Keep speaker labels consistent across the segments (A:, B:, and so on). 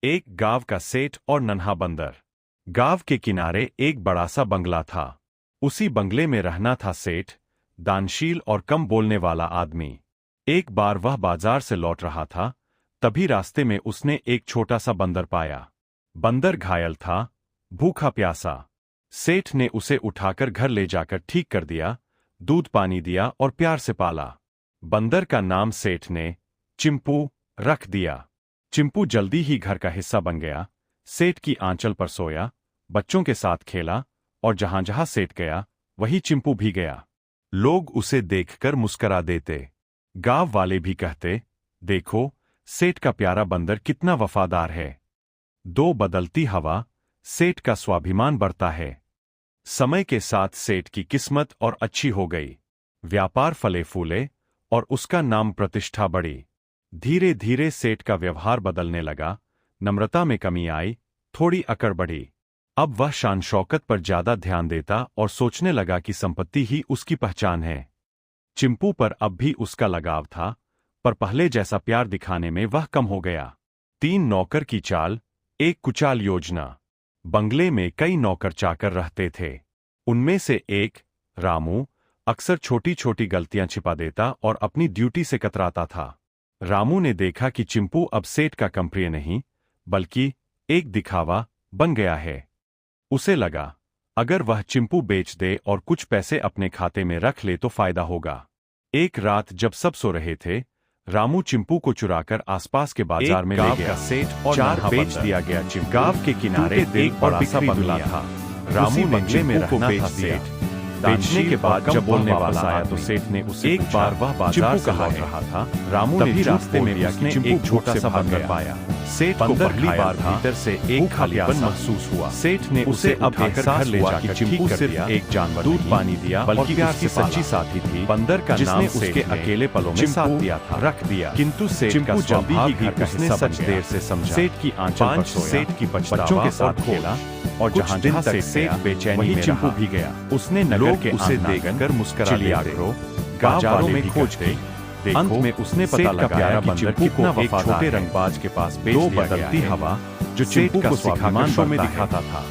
A: एक गांव का सेठ और नन्हा बंदर। गांव के किनारे एक बड़ा सा बंगला था। उसी बंगले में रहना था सेठ, दानशील और कम बोलने वाला आदमी। एक बार वह बाजार से लौट रहा था, तभी रास्ते में उसने एक छोटा सा बंदर पाया। बंदर घायल था, भूखा प्यासा। सेठ ने उसे उठाकर घर ले जाकर ठीक कर दिया, दूध पानी दिया और प्यार से पाला। बंदर का नाम सेठ ने चिंपू रख दिया। चिंपू जल्दी ही घर का हिस्सा बन गया। सेठ की आंचल पर सोया, बच्चों के साथ खेला और जहां जहां सेठ गया वहीं चिंपू भी गया। लोग उसे देखकर मुस्करा देते। गांव वाले भी कहते, देखो, सेठ का प्यारा बंदर कितना वफादार है। दो बदलती हवा, सेठ का स्वाभिमान बढ़ता है। समय के साथ सेठ की किस्मत और अच्छी हो गई। व्यापार फले फूले और उसका नाम प्रतिष्ठा बढ़ी। धीरे धीरे सेठ का व्यवहार बदलने लगा, नम्रता में कमी आई, थोड़ी अकड़ बढ़ी। अब वह शान शौकत पर ज्यादा ध्यान देता और सोचने लगा कि संपत्ति ही उसकी पहचान है। चिंपू पर अब भी उसका लगाव था, पर पहले जैसा प्यार दिखाने में वह कम हो गया। 3 नौकर की चाल, एक कुचाल योजना। बंगले में कई नौकर चाकर रहते थे। उनमें से एक, रामू, अक्सर छोटी छोटी गलतियां छिपा देता और अपनी ड्यूटी से कतराता था। रामू ने देखा कि चिंपू अब सेठ का कम प्रिय नहीं, बल्कि एक दिखावा बन गया है। उसे लगा, अगर वह चिंपू बेच दे और कुछ पैसे अपने खाते में रख ले तो फायदा होगा। एक रात जब सब सो रहे थे, रामू चिंपू को चुराकर आसपास के बाजार में ले गया। सेठ और चार बेच दिया गया चिंपू। गांव के किनारे एक बड़ा सा बंगला था। रामू ने चिंपू को बेच दिया। बेचने के बाद जब बोलने वाला आया तो सेठ ने उसे एक बार वह बाजार से लौट रहा था, रामू ने रास्ते में उसने एक छोटा सा बंदर पाया। सेठ को पहली बार भीतर से एक खालीपन महसूस हुआ। सेठ ने उसे अब एहसास ले जाकर चिंपू सिर्फ एक जानवर दूध पानी दिया, बल्कि उसकी सच्ची साथी थी। बंदर का नाम उसके अकेले पलों में साथ दिया था, रख दिया। किंतु सेठ का जल्दी ही घर का हिस्सा सच देर से समझा। सेठ की आंचल पर सोया, सेठ की बच्चों के साथ खेला और जहां जहां तक सेठ बेचैनी में चिंपू भी गया। उसने नगर के उसे देखकर मुस्कुरा दिए। बाजारों में खोज की। अंत में उसने पता लगाया कि चिंपू को एक छोटे रंगबाज के पास बेच दिया गया है। बदलती हवा, जो चिंपू को स्वाभिमान शो में दिखाता था,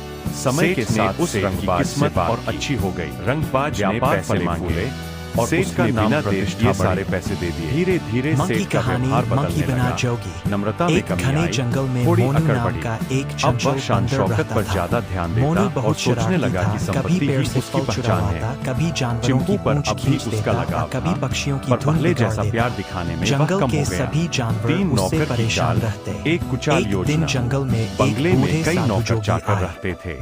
A: समय के साथ उस रंगबाज की किस्मत और अच्छी हो गई। रंगबाज ने पैसे मांगे और सेठ का नाम प्रतिष्ठा सारे पैसे दे दिए। धीरे धीरे सेठ का व्यवहार बदलने लगा। नम्रता में कमी आई, थोड़ी अकड़ बढ़ी। अब वह शान शौकत पर ज्यादा ध्यान देता और सोचने लगा कि संपत्ति ही उसकी पहचान है। चिंपू पर अब भी उसका लगाव था, पर पहले जैसा प्यार दिखाने में वह कम हो गया। 3 नौकर की चाल, एक कुचाल योजना। बंगले में कई नौकर चाकर रहते थे।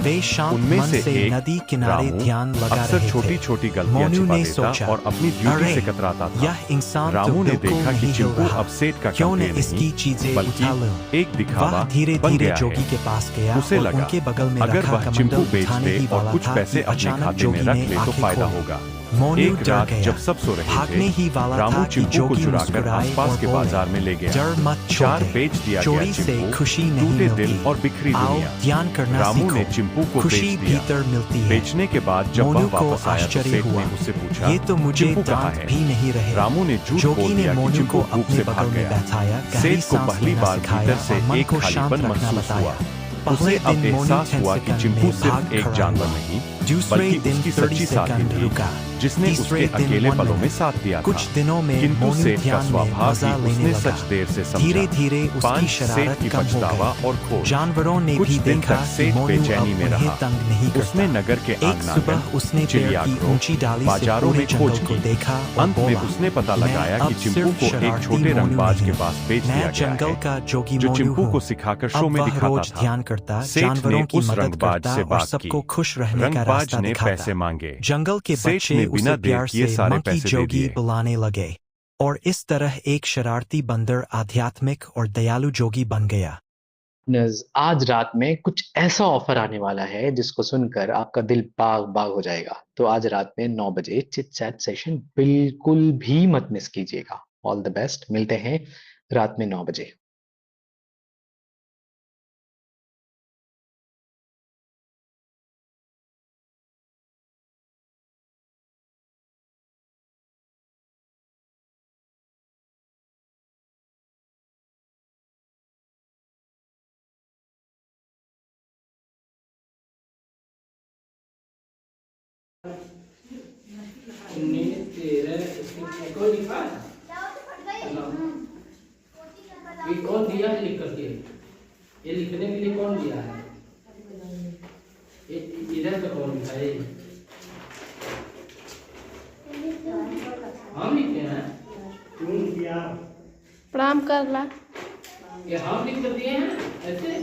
A: उनमें से एक, रामू, अक्सर छोटी छोटी गलतियां छिपा देता और अपनी ड्यूटी से कतराता था। रामू ने देखा कि चिंपू अब सेठ का कम प्रिय नहीं, बल्कि एक दिखावा बन गया है। उसे लगा, अगर वह चिंपू बेच दे और कुछ पैसे अपने खाते में रख ले तो फायदा होगा। एक रात जब सब सो रहे थे, रामू चिंपू को चुराकर आसपास के बाजार में ले गया। 4 बेच दिया गया चिंपू, टूटे दिल और बिखरी दुनिया। रामू ने चिंपू को बेच दिया। बेचने के बाद जब वह वापस आया तो सेठ ने उससे पूछा, चिंपू कहाँ है? रामू ने झूठ बोल दिया कि चिंपू भूख से भाग गया। सेठ को पहली बार भीतर से एक खालीपन महसूस हुआ। उसे अब एहसास हुआ कि चिंपू सिर्फ एक जानवर नहीं, बल्कि उसकी सच्ची साथी थी, जिसने उसके अकेले पलों में साथ दिया था। किंतु सेठ का स्वभाव ही उसने सच देर से समझा।
B: धीरे धीरे उसकी
A: 5
B: शरारत
A: सेठ की
B: कम हो
A: पछतावा
B: गई।
A: और खोज।
B: जानवरों ने
A: कुछ
B: भी
A: दिन
B: देखा
A: तक
B: कि
A: सेठ
B: मोनू
A: बेचैनी
B: अब
A: में
B: उन्हें
A: रहा।
B: तंग नहीं करता।
A: उसने नगर के
B: एक सुबह उसने पेड़ की ऊंची डाली से
A: बाजारों
B: पूरे
A: में खोज
B: जंगल को
A: की।
B: देखा और
A: अंत में
B: बोला,
A: उसने पता
B: मैं
A: लगाया
B: अब
A: कि चिंपू
B: सिर्फ
A: को एक
B: शरारती
A: छोटे
B: मोनू
A: रंगबाज
B: नहीं,
A: के पास बेच
B: मैं
A: दिया गया
B: जंगल
A: है,
B: का जोगी
A: जो
B: मोनू
A: चिंपू
B: हूँ।
A: को सिखाकर शो
B: अब
A: में
B: वह
A: दिखाता
B: रोज
A: था।
B: ध्यान करता,
A: सेठ
B: जानवरों
A: ने
B: की
A: उस
B: मदद
A: रंगबाज
B: करता
A: से
B: और
A: बात
B: सबको
A: की।
B: खुश रहने का
A: रंगबाज
B: रास्ता
A: ने
B: दिखाता।
A: पैसे मांगे।
B: जंगल के
A: सेठ
B: बच्चे
A: ने
B: उसे
A: बिना देर
B: प्यार
A: किए
B: से
A: सारे
B: मंकी
A: पैसे दे
B: जोगी
A: दिए।
B: बुलाने लगे और इस तरह एक शरारती बंदर आध्यात्मिक और दयालु जोगी बन गया।
C: आज रात में कुछ ऐसा ऑफर आने वाला है जिसको सुनकर आपका दिल बाग बाग हो जाएगा। तो आज रात में 9 बजे चिट चैट सेशन बिल्कुल भी मत मिस कीजिएगा। ऑल द बेस्ट, मिलते हैं रात में 9 बजे।
D: 19 13 इसकी कोई लिखा है? ये कौन दिया है लिख करके? ये लिखने के लिए कौन दिया है? इधर पे कौन लिखा है? हम लिखे हैं।
E: प्रणाम कर ला।
D: ये हम लिख कर दिए हैं ऐसे।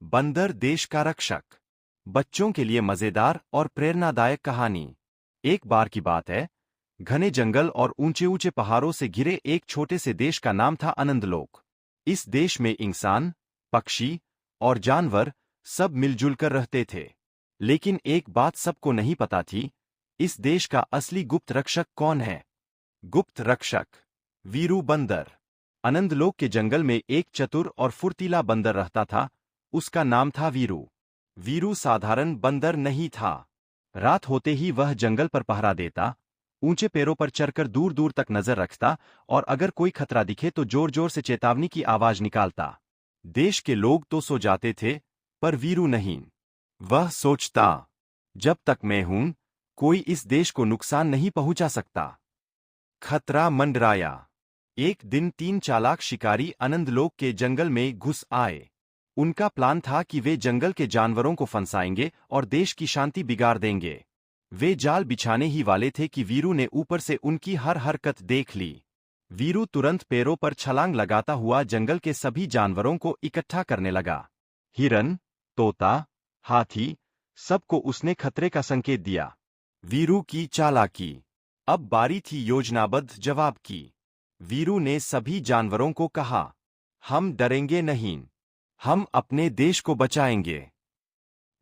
A: बंदर देश का रक्षक। बच्चों के लिए मजेदार और प्रेरणादायक कहानी। एक बार की बात है, घने जंगल और ऊंचे ऊंचे पहाड़ों से घिरे एक छोटे से देश का नाम था आनंदलोक। इस देश में इंसान, पक्षी और जानवर सब मिलजुल कर रहते थे। लेकिन एक बात सबको नहीं पता थी, इस देश का असली गुप्त रक्षक कौन है। गुप्त रक्षक वीरू बंदर। आनंदलोक के जंगल में एक चतुर और फुर्तीला बंदर रहता था। उसका नाम था वीरू। वीरू साधारण बंदर नहीं था। रात होते ही वह जंगल पर पहरा देता, ऊंचे पेड़ों पर चढ़कर दूर दूर तक नजर रखता और अगर कोई खतरा दिखे तो जोर जोर से चेतावनी की आवाज निकालता। देश के लोग तो सो जाते थे, पर वीरू नहीं। वह सोचता, जब तक मैं हूं, कोई इस देश को नुकसान नहीं पहुंचा सकता। खतरा मंडराया। एक दिन 3 चालाक शिकारी आनंदलोक के जंगल में घुस आए। उनका प्लान था कि वे जंगल के जानवरों को फंसाएंगे और देश की शांति बिगाड़ देंगे। वे जाल बिछाने ही वाले थे कि वीरू ने ऊपर से उनकी हर हरकत देख ली। वीरू तुरंत पैरों पर छलांग लगाता हुआ जंगल के सभी जानवरों को इकट्ठा करने लगा। हिरन, तोता, हाथी, सबको उसने खतरे का संकेत दिया। वीरू की चालाकी। अब बारी थी योजनाबद्ध जवाब की। वीरू ने सभी जानवरों को कहा, हम डरेंगे नहीं, हम अपने देश को बचाएंगे।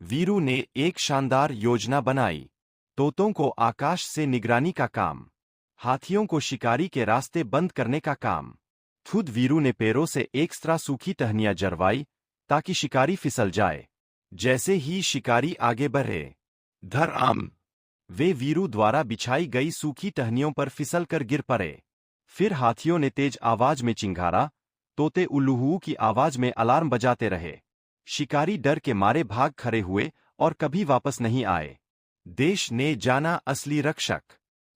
A: वीरू ने एक शानदार योजना बनाई। तोतों को आकाश से निगरानी का काम, हाथियों को शिकारी के रास्ते बंद करने का काम। खुद वीरू ने पैरों से एक्स्ट्रा सूखी टहनियां जरवाई ताकि शिकारी फिसल जाए। जैसे ही शिकारी आगे बढ़े, धड़ाम, वे वीरू द्वारा बिछाई गई सूखी टहनियों पर फिसल कर गिर पड़े। फिर हाथियों ने तेज आवाज में चिंघारा, तोते उल्लूहुओं की आवाज में अलार्म बजाते रहे। शिकारी डर के मारे भाग खड़े हुए और कभी वापस नहीं आए। देश ने जाना असली रक्षक।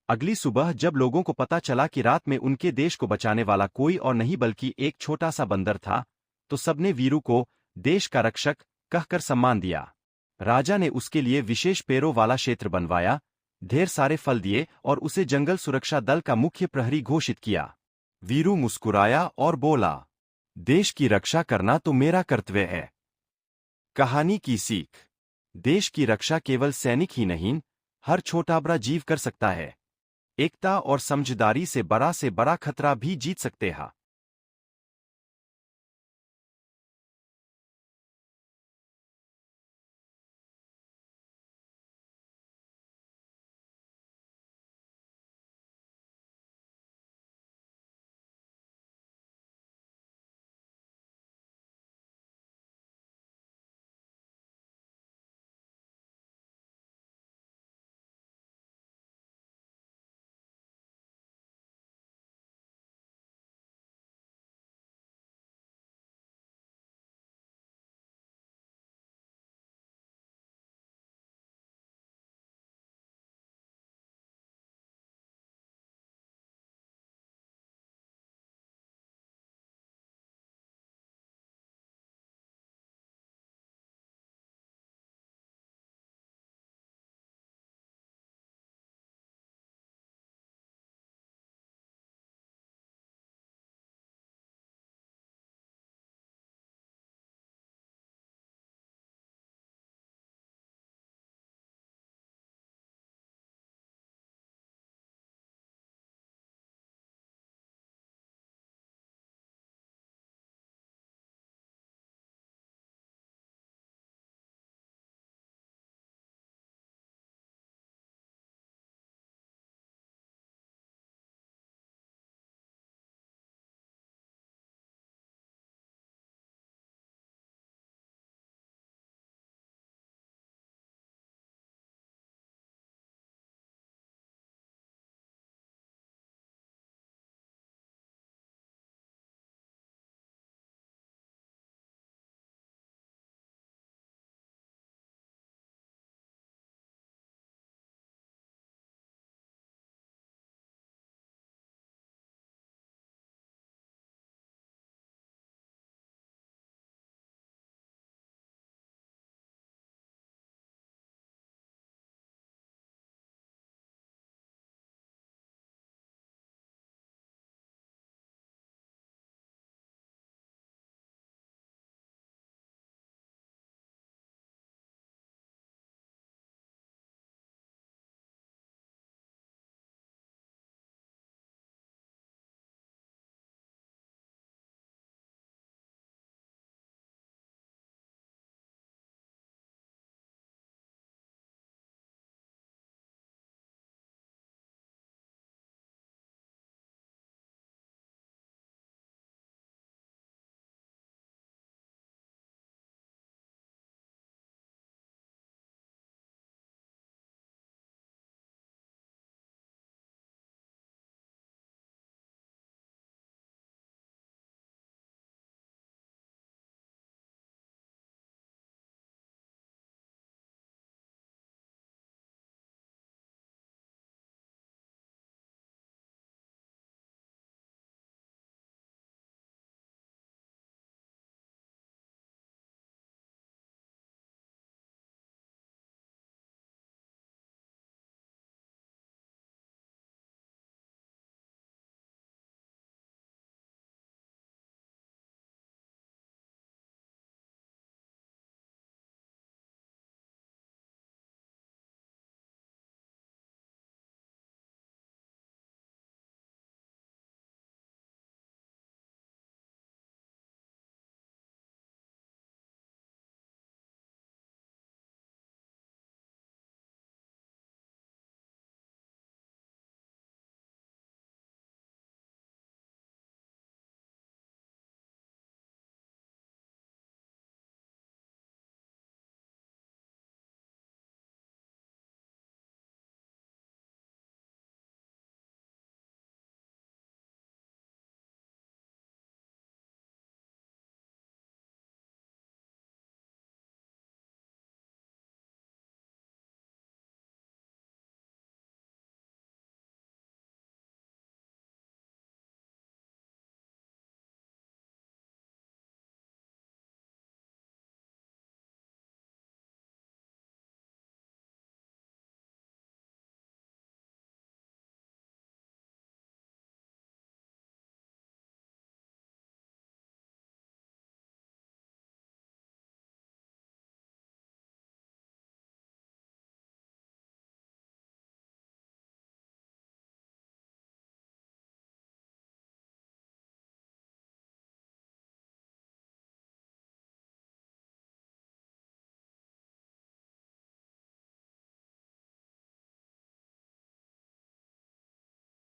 A: अगली सुबह जब लोगों को पता चला कि रात में उनके देश को बचाने वाला कोई और नहीं बल्कि एक छोटा सा बंदर था, तो सबने वीरू को देश का रक्षक कहकर सम्मान दिया। राजा ने उसके लिए विशेष पैरों वाला क्षेत्र बनवाया, ढेर सारे फल दिए और उसे जंगल सुरक्षा दल का मुख्य प्रहरी घोषित किया। वीरू मुस्कुराया और बोला, देश की रक्षा करना तो मेरा कर्तव्य है। कहानी की सीख। देश की रक्षा केवल सैनिक ही नहीं, हर छोटा बड़ा जीव कर सकता है। एकता और समझदारी से बड़ा खतरा भी जीत सकते हैं।